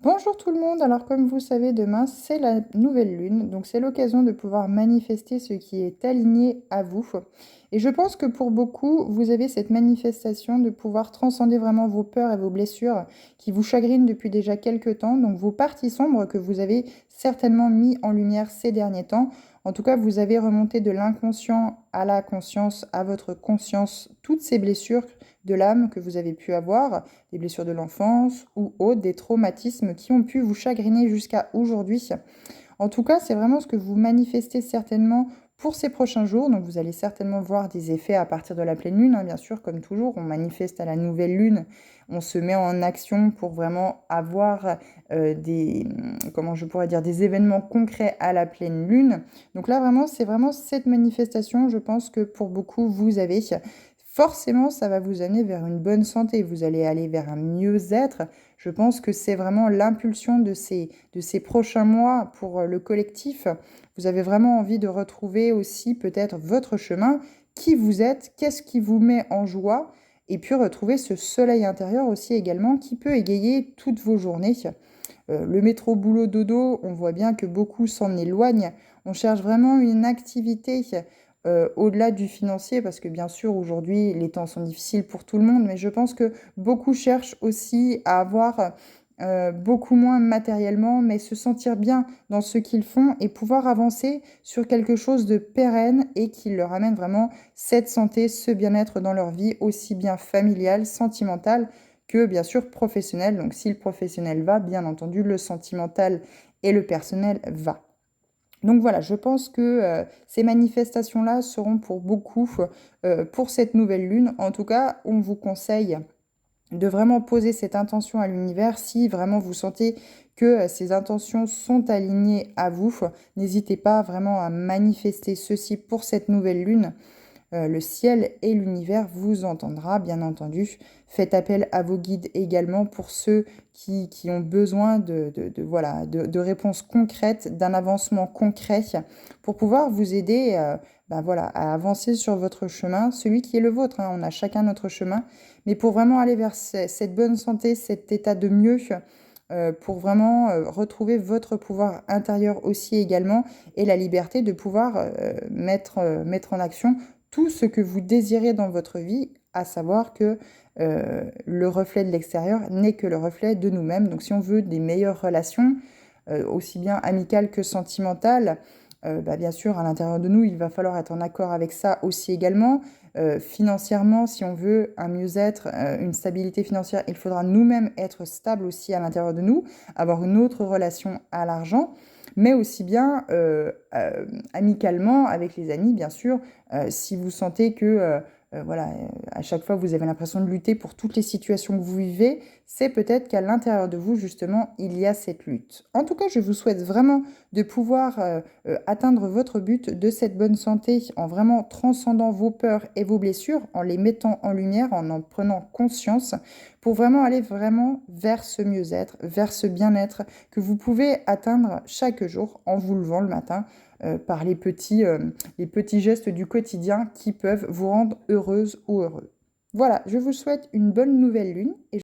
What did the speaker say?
Bonjour tout le monde, alors comme vous le savez, demain c'est la nouvelle lune, donc c'est l'occasion de pouvoir manifester ce qui est aligné à vous. Et je pense que pour beaucoup, vous avez cette manifestation de pouvoir transcender vraiment vos peurs et vos blessures qui vous chagrinent depuis déjà quelques temps, donc vos parties sombres que vous avez certainement mis en lumière ces derniers temps. En tout cas, vous avez remonté de l'inconscient à la conscience, à votre conscience, toutes ces blessures de l'âme que vous avez pu avoir, des blessures de l'enfance ou autres, des traumatismes qui ont pu vous chagriner jusqu'à aujourd'hui. En tout cas, c'est vraiment ce que vous manifestez certainement pour ces prochains jours. Donc, vous allez certainement voir des effets à partir de la pleine lune, hein, bien sûr, comme toujours. On manifeste à la nouvelle lune. On se met en action pour vraiment avoir comment je pourrais dire, des événements concrets à la pleine lune. Donc là, vraiment, c'est vraiment cette manifestation, je pense que pour beaucoup, vous avez. Forcément, ça va vous amener vers une bonne santé. Vous allez aller vers un mieux-être. Je pense que c'est vraiment l'impulsion de ces prochains mois pour le collectif. Vous avez vraiment envie de retrouver aussi peut-être votre chemin, qui vous êtes, qu'est-ce qui vous met en joie, et puis retrouver ce soleil intérieur aussi également qui peut égayer toutes vos journées. Le métro boulot dodo, on voit bien que beaucoup s'en éloignent. On cherche vraiment une activité au-delà du financier, parce que bien sûr aujourd'hui les temps sont difficiles pour tout le monde, mais je pense que beaucoup cherchent aussi à avoir beaucoup moins matériellement, mais se sentir bien dans ce qu'ils font et pouvoir avancer sur quelque chose de pérenne et qui leur amène vraiment cette santé, ce bien-être dans leur vie, aussi bien familiale, sentimentale que bien sûr professionnel. Donc si le professionnel va, bien entendu, le sentimental et le personnel va. Donc voilà, je pense que ces manifestations-là seront pour beaucoup pour cette nouvelle lune. En tout cas, on vous conseille de vraiment poser cette intention à l'univers. Si vraiment vous sentez que ces intentions sont alignées à vous, n'hésitez pas vraiment à manifester ceci pour cette nouvelle lune. Le ciel et l'univers vous entendra, bien entendu. Faites appel à vos guides également pour ceux qui ont besoin voilà, de réponses concrètes, d'un avancement concret pour pouvoir vous aider ben voilà, à avancer sur votre chemin, celui qui est le vôtre, hein. On a chacun notre chemin, mais pour vraiment aller vers cette bonne santé, cet état de mieux, pour vraiment retrouver votre pouvoir intérieur aussi également et la liberté de pouvoir mettre en action tout ce que vous désirez dans votre vie, à savoir que le reflet de l'extérieur n'est que le reflet de nous-mêmes. Donc si on veut des meilleures relations, aussi bien amicales que sentimentales, bah, bien sûr, à l'intérieur de nous, il va falloir être en accord avec ça aussi également. Financièrement, si on veut un mieux-être, une stabilité financière, il faudra nous-mêmes être stables aussi à l'intérieur de nous, avoir une autre relation à l'argent, mais aussi bien amicalement avec les amis, bien sûr. Si vous sentez que voilà, à chaque fois vous avez l'impression de lutter pour toutes les situations que vous vivez, c'est peut-être qu'à l'intérieur de vous, justement, il y a cette lutte. En tout cas, je vous souhaite vraiment de pouvoir atteindre votre but de cette bonne santé en vraiment transcendant vos peurs et vos blessures, en les mettant en lumière, en prenant conscience, pour vraiment aller vraiment vers ce mieux-être, vers ce bien-être que vous pouvez atteindre chaque jour en vous levant le matin par les petits gestes du quotidien qui peuvent vous rendre heureuse ou heureux. Voilà, je vous souhaite une bonne nouvelle lune et